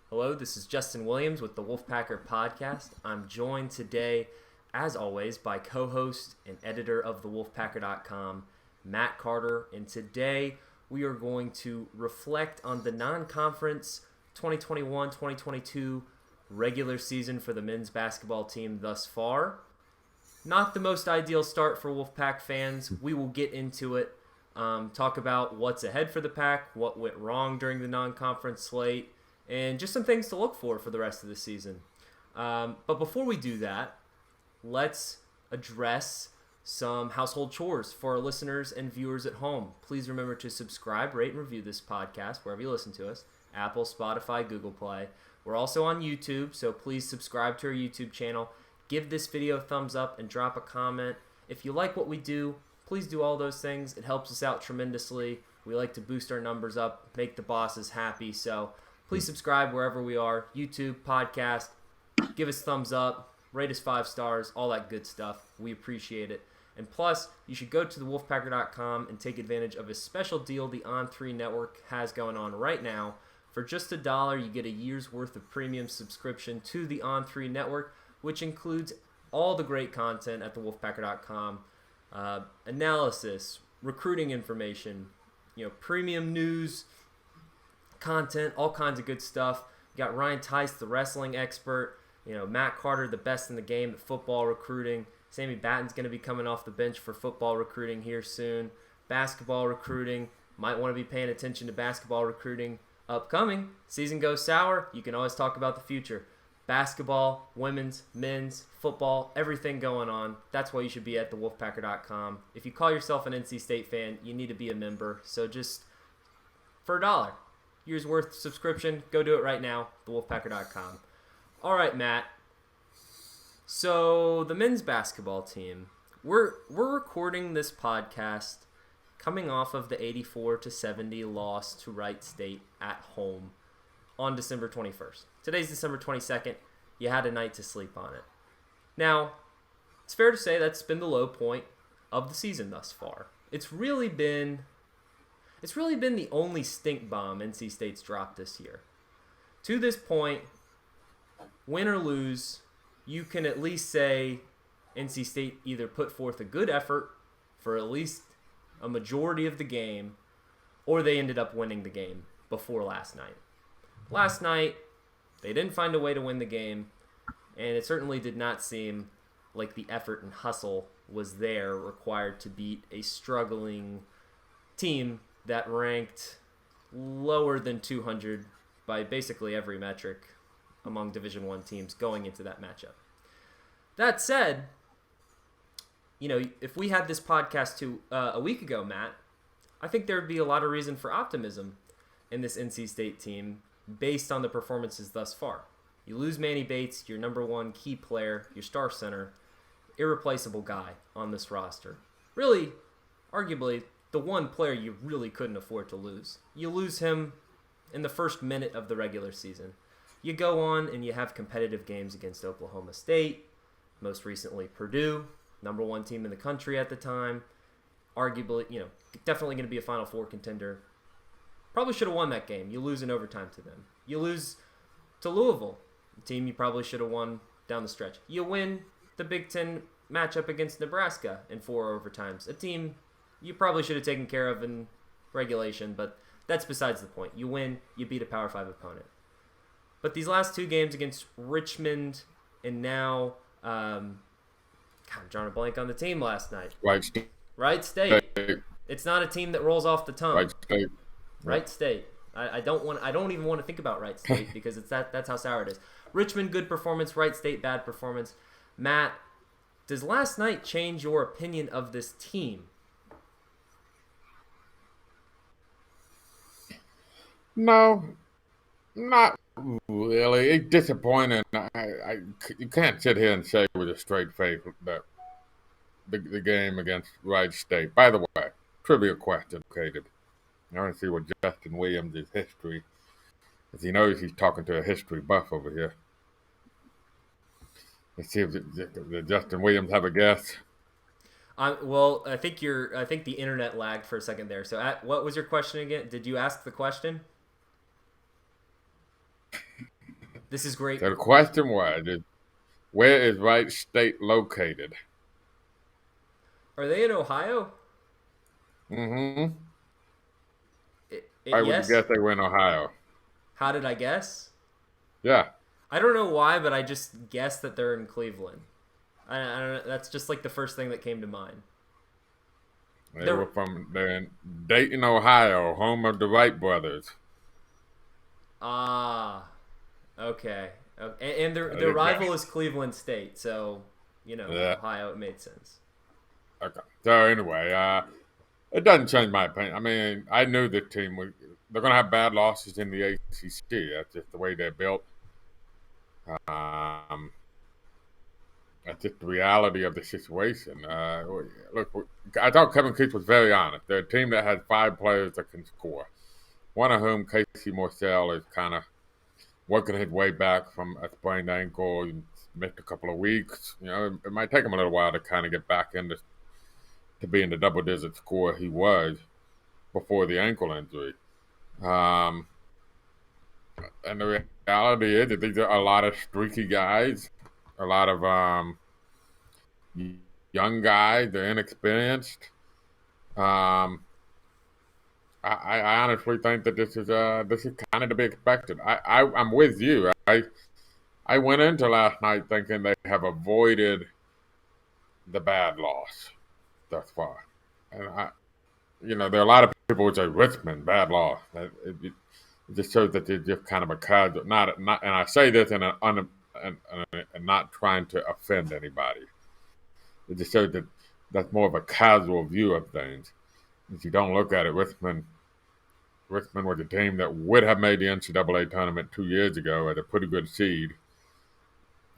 Hello, this is Justin Williams with the Wolfpacker Podcast. I'm joined today, as always, by co-host and editor of the Wolfpacker.com, Matt Carter. And today we are going to reflect on the non-conference 2021-2022 regular season for the men's basketball team thus far. Not the most ideal start for Wolfpack fans. We will get into it, talk about what's ahead for the Pack, what went wrong during the non-conference slate, and just some things to look for the rest of the season. But before we do that, let's address some household chores for our listeners and viewers at home. Please remember to subscribe, rate, and review this podcast wherever you listen to us. Apple, Spotify, Google Play. We're also on YouTube, so please subscribe to our YouTube channel. Give this video a thumbs up and drop a comment. If you like what we do, please do all those things. It helps us out tremendously. We like to boost our numbers up, make the bosses happy. So please subscribe wherever we are. YouTube, podcast, give us thumbs up, rate us 5 stars, all that good stuff. We appreciate it. And plus, you should go to the Wolfpacker.com and take advantage of a special deal the On3 Network has going on right now. For just $1, you get a year's worth of premium subscription to the On3 Network, which includes all the great content at the Wolfpacker.com, analysis, recruiting information, premium news, content, all kinds of good stuff. You got Ryan Tice, the wrestling expert, Matt Carter, the best in the game at football recruiting. Sammy Batten's going to be coming off the bench for football recruiting here soon. Basketball recruiting, might want to be paying attention to basketball recruiting. Upcoming, season goes sour, you can always talk about the future. Basketball, women's, men's, football, everything going on. That's why you should be at thewolfpacker.com. If you call yourself an NC State fan, you need to be a member. So just for $1, year's worth subscription, go do it right now, thewolfpacker.com. All right, Matt. So the men's basketball team, we're recording this podcast coming off of the 84-70 loss to Wright State at home on December 21st. Today's December 22nd. You had a night to sleep on it. Now, it's fair to say that's been the low point of the season thus far. It's really been the only stink bomb NC State's dropped this year. To this point, win or lose, you can at least say NC State either put forth a good effort for at least a majority of the game, or they ended up winning the game before last night. Last night, they didn't find a way to win the game, and it certainly did not seem like the effort and hustle was there required to beat a struggling team that ranked lower than 200 by basically every metric among Division I teams going into that matchup. That said, if we had this podcast a week ago, Matt, I think there would be a lot of reason for optimism in this NC State team based on the performances thus far. You lose Manny Bates, your number one key player, your star center, irreplaceable guy on this roster. Really, arguably, the one player you really couldn't afford to lose. You lose him in the first minute of the regular season. You go on and you have competitive games against Oklahoma State, most recently Purdue, number one team in the country at the time. Arguably, definitely going to be a Final Four contender. Probably should have won that game. You lose in overtime to them. You lose to Louisville, a team you probably should have won down the stretch. You win the Big Ten matchup against Nebraska in 4 overtimes, a team you probably should have taken care of in regulation, but that's besides the point. You win, you beat a Power 5 opponent. But these last 2 games against Richmond and now, I'm drawing a blank on the team last night. Wright State. It's not a team that rolls off the tongue. Wright State. I don't even want to think about Wright State because that's how sour it is. Richmond, good performance. Wright State, bad performance. Matt, does last night change your opinion of this team? No, not really. It's disappointing. You can't sit here and say with a straight face that the game against Wright State. By the way, trivia question, Katie. I want to see what Justin Williams' history, as he knows he's talking to a history buff over here. Let's see if Justin Williams have a guess. Well, I think the internet lagged for a second there. So, what was your question again? Did you ask the question? This is great. So the question was, where is Wright State located? Are they in Ohio? Mm-hmm. Why would you Yes. guess they were in Ohio? How did I guess? Yeah. I don't know why, but I just guessed that they're in Cleveland. I don't know. That's just like the first thing that came to mind. They're in Dayton, Ohio, home of the Wright brothers. Ah, okay. And their Yeah. rival is Cleveland State, so Yeah. Ohio. It made sense. Okay. So anyway, it doesn't change my opinion. I mean, I knew the team they're going to have bad losses in the ACC. That's just the way they're built. Um, that's just the reality of the situation. Look, I thought Kevin Keith was very honest. They're a team that has 5 players that can score. One of whom, Casey Morcell, is kind of working his way back from a sprained ankle. He missed a couple of weeks. It might take him a little while to kind of get back into to being the double-digit scorer he was before the ankle injury. And the reality is that these are a lot of streaky guys, a lot of young guys. They're inexperienced. I honestly think that this is kind of to be expected. I'm with you. I went into last night thinking they have avoided the bad loss thus far, and there are a lot of people who say Richmond bad loss. It just shows that they're just kind of a casual. Not, and I say this and not trying to offend anybody. It just shows that that's more of a casual view of things. If you don't look at it, Richmond was a team that would have made the NCAA tournament 2 years ago at a pretty good seed.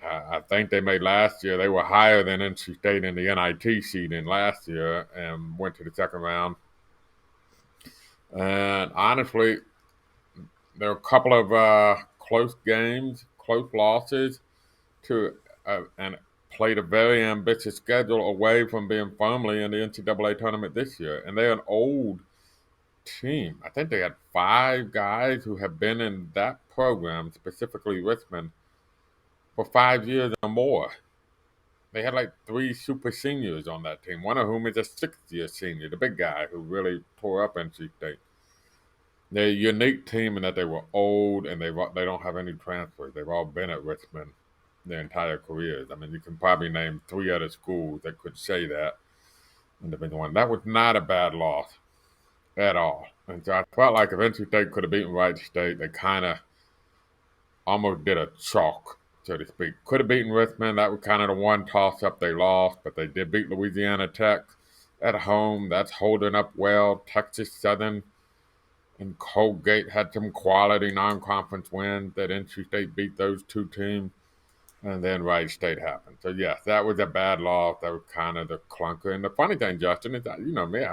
I think they made last year. They were higher than NC State in the NIT seed in last year and went to the second round. And honestly, there are a couple of close games, close losses and played a very ambitious schedule away from being firmly in the NCAA tournament this year. And they're an old team. I think they had 5 guys who have been in that program, specifically Richmond, for 5 years or more. They had like 3 super seniors on that team, one of whom is a 6th-year senior, the big guy who really tore up NC State. They're a unique team in that they were old and they don't have any transfers. They've all been at Richmond their entire careers. I mean, you can probably name 3 other schools that could say that in Division I. That was not a bad loss at all. And so I felt like if NC State could have beaten Wright State, they kind of almost did a chalk, so to speak. Could have beaten Richmond. That was kind of the one toss-up they lost, but they did beat Louisiana Tech at home. That's holding up well. Texas Southern and Colgate had some quality non-conference wins that NC State beat those 2 teams, and then Wright State happened. So, yes, that was a bad loss. That was kind of the clunker. And the funny thing, Justin, is that, me,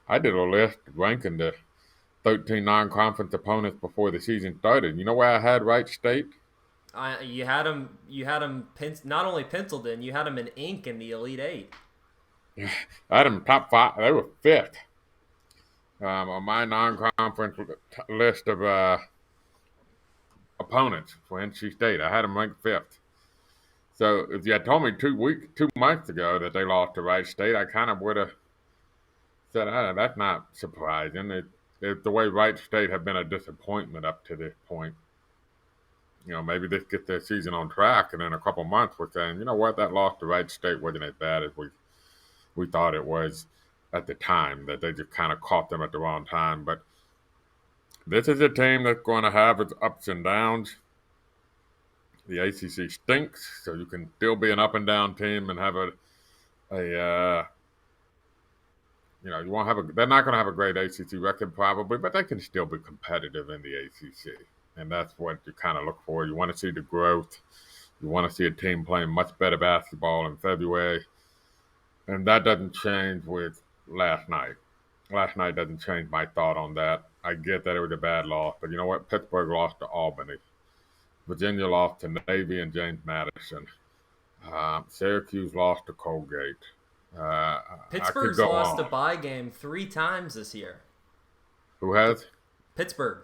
I did a list ranking the 13 non-conference opponents before the season started. You know where I had Wright State? You had them. Not only penciled in. You had them in ink in the Elite Eight. I had them top 5. They were 5th on my non-conference list of opponents for NC State. I had them ranked 5th. So if you had told me 2 months ago that they lost to Wright State, I kind of would have said, that's not surprising. The way Wright State have been a disappointment up to this point. Maybe this gets their season on track, and in a couple months we're saying, you know what, that loss to Wright State wasn't as bad as we thought it was at the time, that they just kind of caught them at the wrong time. But this is a team that's going to have its ups and downs. The ACC stinks, so you can still be an up and down team and have you won't have they're not going to have a great ACC record probably, but they can still be competitive in the ACC. And that's what you kind of look for. You want to see the growth. You want to see a team playing much better basketball in February. And that doesn't change with last night. Last night doesn't change my thought on that. I get that it was a bad loss, but you know what? Pittsburgh lost to Albany. Virginia lost to Navy and James Madison. Syracuse lost to Colgate. Pittsburgh's lost a bye game 3 times this year. Who has? Pittsburgh.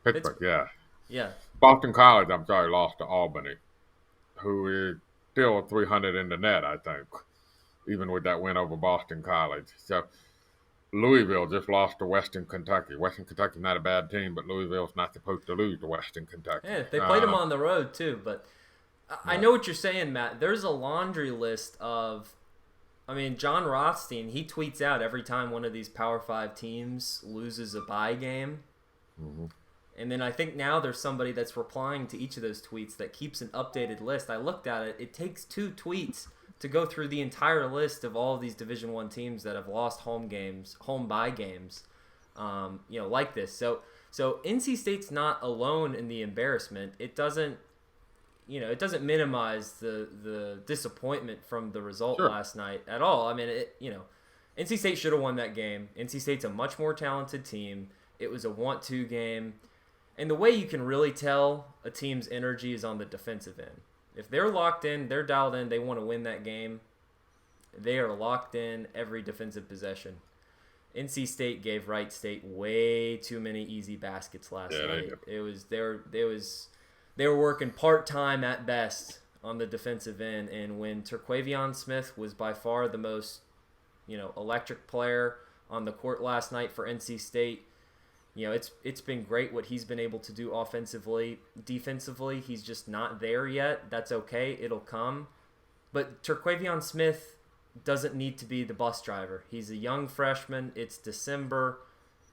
Pittsburgh, yeah. Yeah. Boston College, I'm sorry, lost to Albany, who is still 300 in the net, I think, even with that win over Boston College. So Louisville just lost to Western Kentucky. Western Kentucky's not a bad team, but Louisville's not supposed to lose to Western Kentucky. Yeah, they played them on the road too, but I Yeah. know what you're saying, Matt. There's a laundry list of, I mean, John Rothstein, he tweets out every time one of these Power 5 teams loses a bye game. Mm-hmm. And then I think now there's somebody that's replying to each of those tweets that keeps an updated list. I looked at it. It takes 2 tweets to go through the entire list of all of these Division I teams that have lost home bye games, like this. So NC State's not alone in the embarrassment. It doesn't minimize the disappointment from the result Sure. last night at all. I mean, NC State should have won that game. NC State's a much more talented team. It was a want-to game. And the way you can really tell a team's energy is on the defensive end. If they're locked in, they're dialed in, they want to win that game, they are locked in every defensive possession. NC State gave Wright State way too many easy baskets last night. They were working part-time at best on the defensive end, and when Terquavion Smith was by far the most, electric player on the court last night for NC State, it's been great what he's been able to do offensively. Defensively, he's just not there yet. That's okay. It'll come. But Terquavion Smith doesn't need to be the bus driver. He's a young freshman. It's December.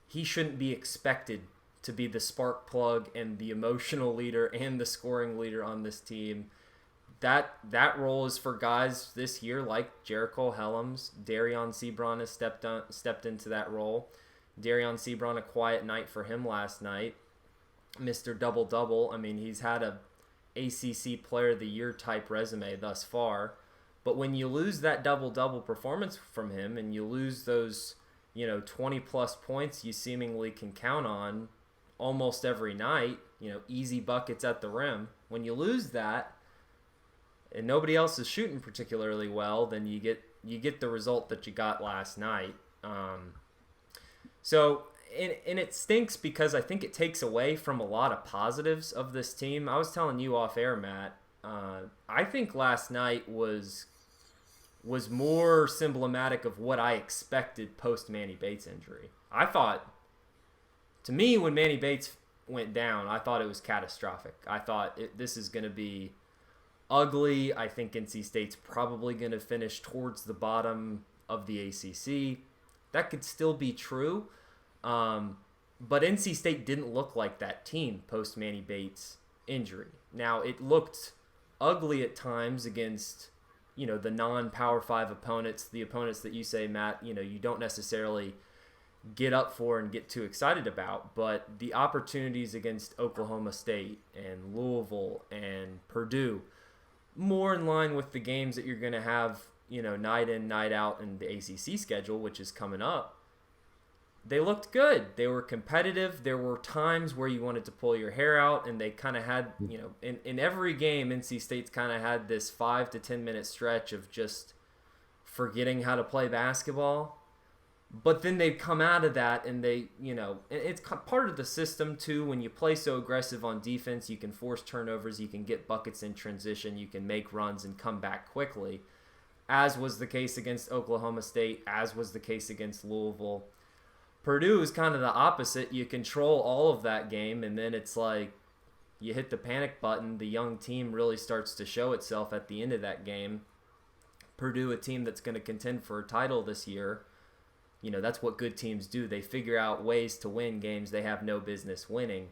He shouldn't be expected to be the spark plug and the emotional leader and the scoring leader on this team. That role is for guys this year like Jericho Helms. Darion Sebron has stepped into that role. Darion Sebron, a quiet night for him last night. Mr. Double-Double. I mean, he's had a ACC Player of the Year type resume thus far. But when you lose that double-double performance from him and you lose those, 20-plus points you seemingly can count on almost every night, easy buckets at the rim. When you lose that and nobody else is shooting particularly well, then you get the result that you got last night. And it stinks because I think it takes away from a lot of positives of this team. I was telling you off air, Matt, I think last night was more symptomatic of what I expected post Manny Bates injury. I thought, to me, when Manny Bates went down, I thought it was catastrophic. I thought this is going to be ugly. I think NC State's probably going to finish towards the bottom of the ACC. That could still be true. But NC State didn't look like that team post Manny Bates injury. Now, it looked ugly at times against, the non-Power 5 opponents, the opponents that you say, Matt, you don't necessarily get up for and get too excited about. But the opportunities against Oklahoma State and Louisville and Purdue, more in line with the games that you're going to have, night in, night out in the ACC schedule, which is coming up, they looked good. They were competitive. There were times where you wanted to pull your hair out, and they kind of had, in every game, NC State's kind of had this 5 to 10 minute stretch of just forgetting how to play basketball. But then they come out of that, and they, it's part of the system too. When you play so aggressive on defense, you can force turnovers, you can get buckets in transition, you can make runs and come back quickly, as was the case against Oklahoma State, as was the case against Louisville. Purdue is kind of the opposite. You control all of that game, and then it's like you hit the panic button. The young team really starts to show itself at the end of that game. Purdue, a team that's going to contend for a title this year, that's what good teams do. They figure out ways to win games they have no business winning.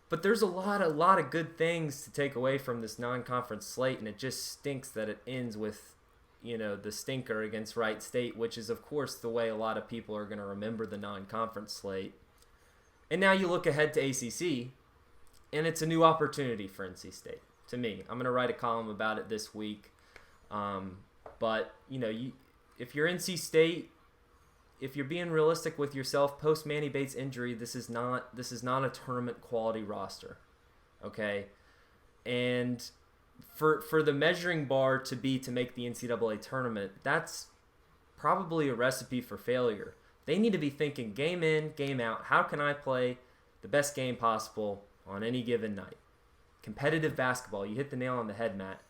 But there's a lot of good things to take away from this non-conference slate, and it just stinks that it ends with the stinker against Wright State, which is, of course, the way a lot of people are going to remember the non-conference slate. And now you look ahead to ACC, and it's a new opportunity for NC State, to me. I'm going to write a column about it this week. But, if you're NC State, if you're being realistic with yourself, post Manny Bates injury, this is not a tournament quality roster, okay? And for the measuring bar to make the NCAA tournament, that's probably a recipe for failure. They need to be thinking game in, game out. How can I play the best game possible on any given night. Competitive basketball. You hit the nail on the head, Matt.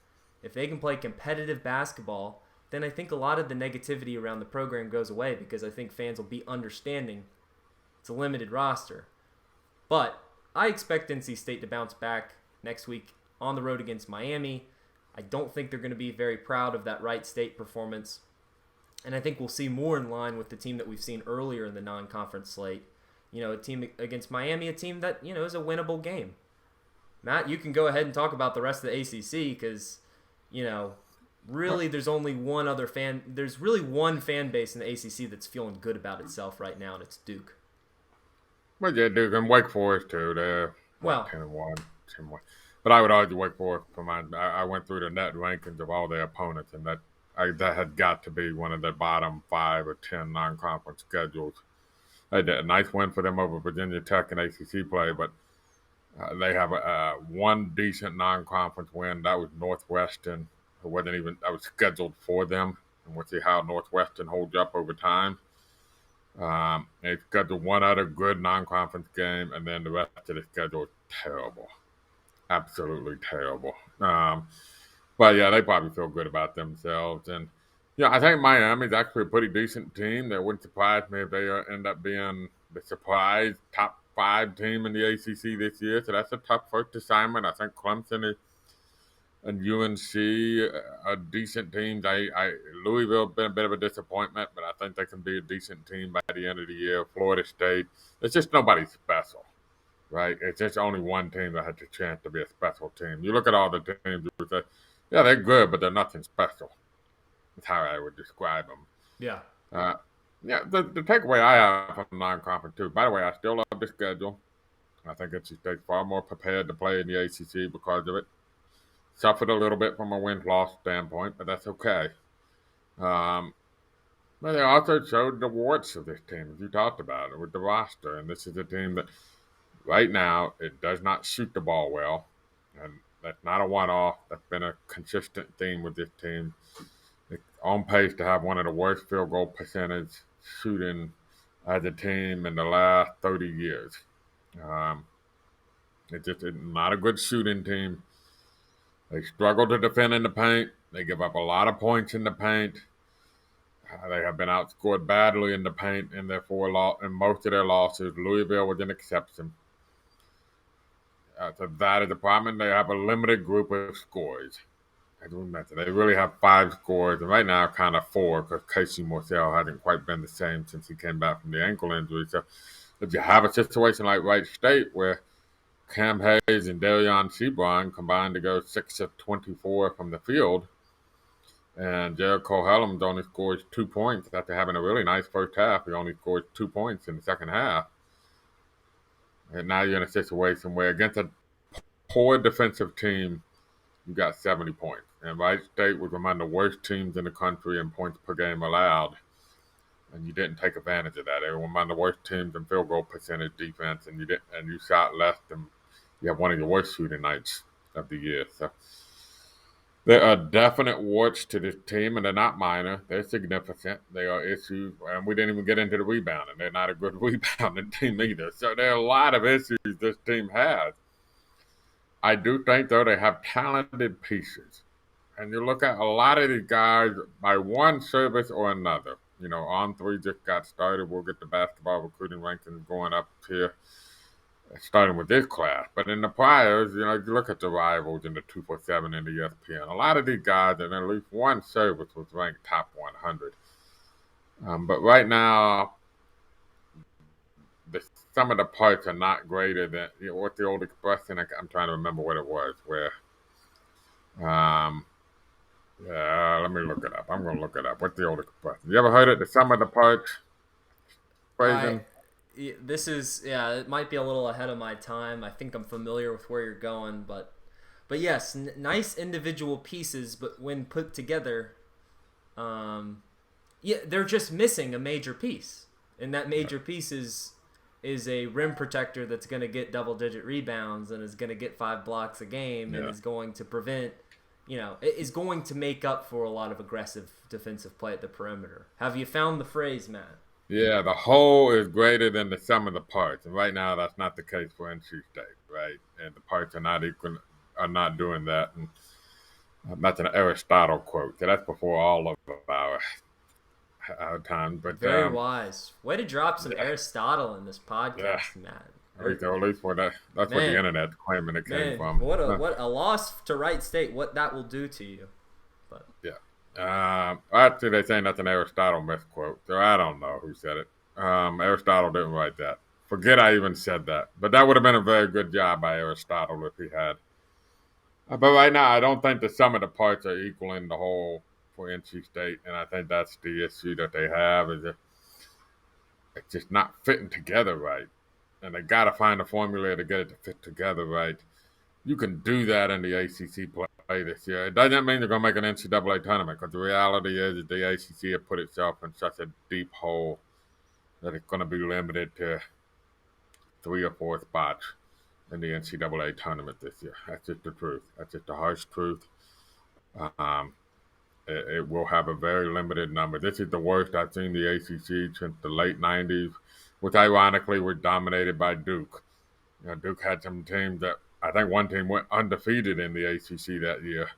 If they can play competitive basketball, then I think a lot of the negativity around the program goes away because I think fans will be understanding it's a limited roster. But I expect NC State to bounce back next week on the road against Miami. I don't think they're going to be very proud of that Wright State performance. And I think we'll see more in line with the team that we've seen earlier in the non-conference slate. A team against Miami, a team that, is a winnable game. Matt, you can go ahead and talk about the rest of the ACC because, really there's really one fan base in the ACC that's feeling good about itself right now, and it's Duke. Well, yeah, Duke and Wake Forest too. They're 10-1, 10-1. But I would argue Wake Forest for mine. I went through the net rankings of all their opponents, and that had got to be one of the bottom 5 or 10 non-conference schedules. They did a nice win for them over Virginia Tech in ACC play, but they have one decent non-conference win. That was Northwestern, who that was scheduled for them, and we'll see how Northwestern holds up over time. They scheduled one other good non-conference game, and then the rest of the schedule is terrible. Absolutely terrible. But yeah, they probably feel good about themselves. And I think Miami's actually a pretty decent team. That wouldn't surprise me if they end up being the surprise top 5 team in the ACC this year. So that's a tough first assignment. I think Clemson and UNC are decent teams. Louisville been a bit of a disappointment, but I think they can be a decent team by the end of the year. Florida State, it's just nobody special. Right? It's just only one team that had the chance to be a special team. You look at all the teams, you would say, yeah, they're good, but they're nothing special. That's how I would describe them. Yeah. The takeaway I have from non-conference, too, by the way, I still love the schedule. I think NC State's far more prepared to play in the ACC because of it. Suffered a little bit from a win-loss standpoint, but that's okay. But they also showed the warts of this team, as you talked about it, with the roster. And this is a team that right now, it does not shoot the ball well, and that's not a one-off. That's been a consistent theme with this team. It's on pace to have one of the worst field goal percentage shooting as a team in the last 30 years. It's just not a good shooting team. They struggle to defend in the paint. They give up a lot of points in the paint. They have been outscored badly in the paint in most of their losses. Louisville was an exception. So that is a problem, and they have a limited group of scores. They really have 5 scores, and right now kind of 4 because Casey Morcell hasn't quite been the same since he came back from the ankle injury. So if you have a situation like Wright State where Cam Hayes and Darion Seaborn combined to go 6 of 24 from the field, and Jericho Hellams only scores 2 points after having a really nice first half. He only scores 2 points in the second half. And now you're in a situation where against a poor defensive team, you got 70 points. And Wright State was among the worst teams in the country in points per game allowed. And you didn't take advantage of that. They were among the worst teams in field goal percentage defense, and you shot less than you have one of your worst shooting nights of the year. So there are definite warts to this team, and they're not minor. They're significant. They are issues, and we didn't even get into the rebounding. They're not a good rebounding team either. So there are a lot of issues this team has. I do think, though, they have talented pieces. And you look at a lot of these guys by one service or another. On3 just got started. We'll get the basketball recruiting rankings going up here, starting with this class. But in the priors, you look at the rivals in the 247 and the ESPN. A lot of these guys, in at least one service, was ranked top 100. But right now, some of the parts are not greater than, what's the old expression? I'm trying to remember what it was, where, let me look it up. I'm going to look it up. What's the old expression? You ever heard it? The sum of the parts phrasing? It might be a little ahead of my time. I think I'm familiar with where you're going, but yes, nice individual pieces, but when put together, they're just missing a major piece, and that major piece is a rim protector that's going to get double-digit rebounds and is going to get 5 blocks a game and is going to prevent, is going to make up for a lot of aggressive defensive play at the perimeter. Have you found the phrase, Matt? Yeah, the whole is greater than the sum of the parts, and right now that's not the case for NC State, right? And the parts are not equal, are not doing that. And that's an Aristotle quote. So that's before all of our time. But Very wise. Way to drop some yeah, Aristotle in this yeah. podcast, Matt. At least where that's what the Man, internet's claiming it came man, from. what a loss to Wright State. What that will do to you. But Yeah. Actually, they say that's an Aristotle misquote, so I don't know who said it. Aristotle didn't write that. Forget I even said that. But that would have been a very good job by Aristotle if he had. But right now, I don't think the sum of the parts are equaling the whole for NC State, and I think that's the issue that they have is that it's just not fitting together right, and they got to find a formula to get it to fit together right. You can do that in the ACC play this year. It doesn't mean they're going to make an NCAA tournament because the reality is that the ACC has put itself in such a deep hole that it's going to be limited to 3 or 4 spots in the NCAA tournament this year. That's just the truth. That's just the harsh truth. Um, it will have a very limited number. This is the worst I've seen the ACC since the late 90s, which ironically were dominated by Duke. You know, Duke had some teams that I think one team went undefeated in the ACC that year.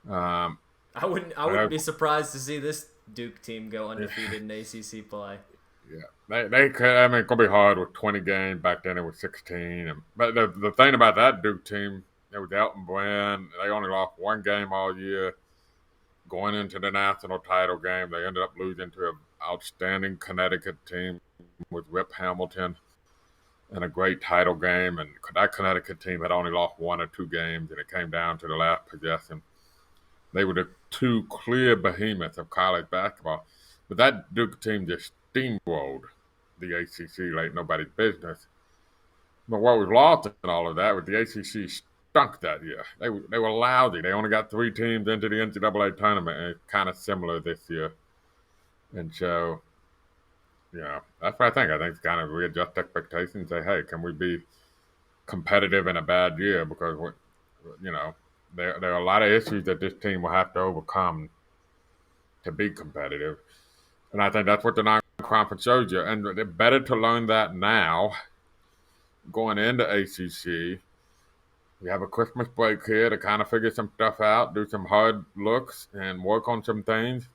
I wouldn't be surprised to see this Duke team go undefeated in ACC play. Yeah, they could. I mean, it's gonna be hard with 20 games. Back then it was 16. But the thing about that Duke team, it was Elton Brand. They only lost one game all year. Going into the national title game, they ended up losing to an outstanding Connecticut team with Rip Hamilton in a great title game. And that Connecticut team had only lost 1 or 2 games, and it came down to the last possession. They were the two clear behemoths of college basketball. But that Duke team just steamrolled the ACC like nobody's business. But what was lost in all of that was the ACC stunk that year. They were lousy. They only got 3 teams into the NCAA tournament, and it's kind of similar this year. And so, yeah, that's what I think. I think it's kind of readjust expectations and say, hey, can we be competitive in a bad year? Because, you know, there are a lot of issues that this team will have to overcome to be competitive. And I think that's what the non-conference shows you. And it's better to learn that now going into ACC. We have a Christmas break here to kind of figure some stuff out, do some hard looks, and work on some things.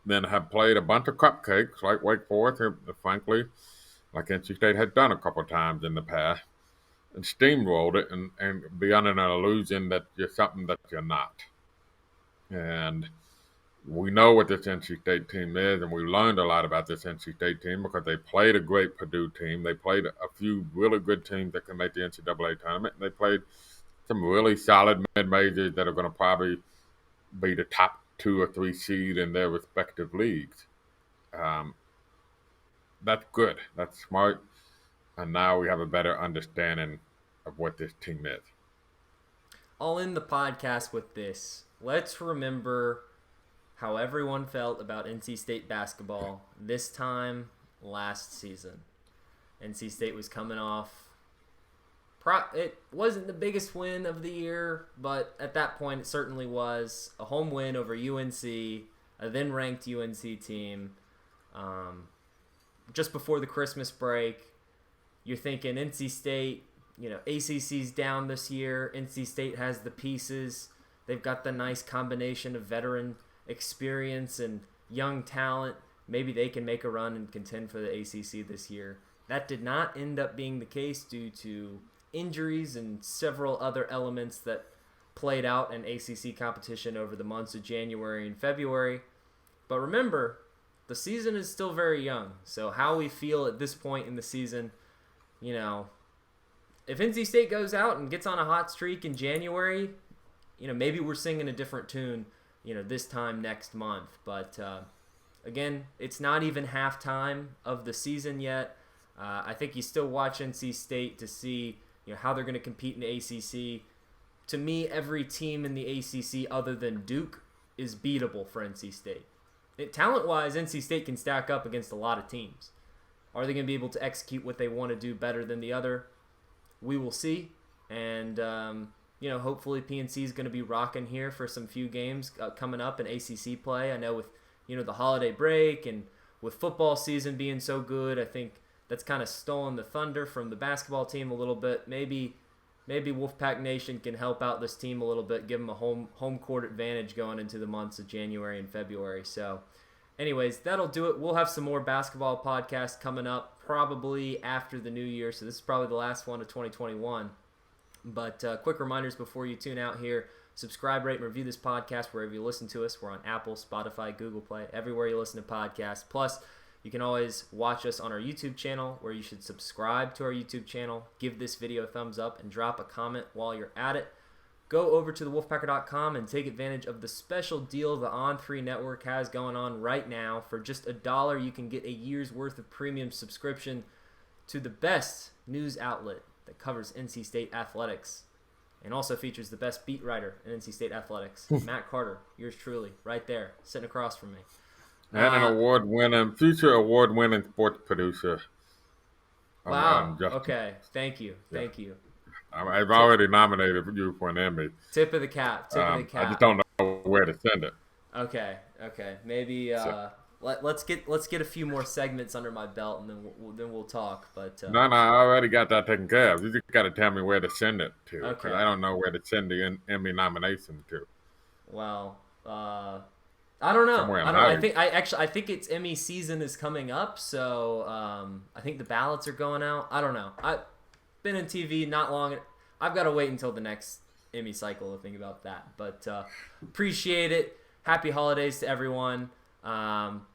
Then have played a bunch of cupcakes like Wake Forest, frankly, like NC State has done a couple of times in the past, and steamrolled it and be under an illusion that you're something that you're not. And we know what this NC State team is, and we learned a lot about this NC State team because they played a great Purdue team. They played a few really good teams that can make the NCAA tournament. And they played some really solid mid-majors that are going to probably be the top 2 or 3 seed in their respective leagues. That's good. That's smart. And now we have a better understanding of what this team is. I'll end the podcast with this. Let's remember how everyone felt about NC State basketball this time last season. NC State was coming off. It wasn't the biggest win of the year, but at that point it certainly was a home win over UNC, a then-ranked UNC team. Just before the Christmas break, you're thinking NC State, ACC's down this year. NC State has the pieces. They've got the nice combination of veteran experience and young talent. Maybe they can make a run and contend for the ACC this year. That did not end up being the case due to injuries and several other elements that played out in ACC competition over the months of January and February. But remember, the season is still very young. So how we feel at this point in the season, if NC State goes out and gets on a hot streak in January, maybe we're singing a different tune this time next month. But again, it's not even halftime of the season yet. I think you still watch NC State to see how they're going to compete in the ACC. To me, every team in the ACC other than Duke is beatable for NC State. Talent-wise, NC State can stack up against a lot of teams. Are they going to be able to execute what they want to do better than the other? We will see. And hopefully PNC is going to be rocking here for some few games coming up in ACC play. I know with, the holiday break and with football season being so good, I think that's kind of stolen the thunder from the basketball team a little bit. Maybe Wolfpack Nation can help out this team a little bit, give them a home court advantage going into the months of January and February. So anyways, that'll do it. We'll have some more basketball podcasts coming up probably after the new year. So this is probably the last one of 2021. But quick reminders before you tune out here. Subscribe, rate, and review this podcast wherever you listen to us. We're on Apple, Spotify, Google Play, everywhere you listen to podcasts. Plus, you can always watch us on our YouTube channel, where you should subscribe to our YouTube channel, give this video a thumbs up, and drop a comment while you're at it. Go over to thewolfpacker.com and take advantage of the special deal the On3 Network has going on right now. For just $1, you can get a year's worth of premium subscription to the best news outlet that covers NC State athletics and also features the best beat writer in NC State athletics, Matt Carter, yours truly, right there, sitting across from me. And an future award-winning sports producer. Wow. Okay. Thank you. I've already nominated you for an Emmy. Tip of the cap. I just don't know where to send it. Okay. Maybe let's get a few more segments under my belt, and then we'll talk. But no, I already got that taken care of. You just got to tell me where to send it to. Okay. Because I don't know where to send the Emmy nomination to. Well, I don't know. I think it's Emmy season is coming up, so I think the ballots are going out. I don't know. I've been in TV not long. I've got to wait until the next Emmy cycle to think about that. But appreciate it. Happy holidays to everyone.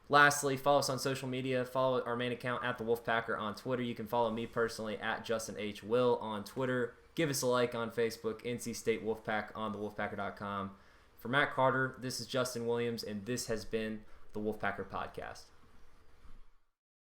Lastly, follow us on social media. Follow our main account at the Wolfpacker on Twitter. You can follow me personally at Justin H. Will on Twitter. Give us a like on Facebook. NC State Wolfpack on thewolfpacker.com. For Matt Carter, this is Justin Williams, and this has been the Wolfpacker Podcast.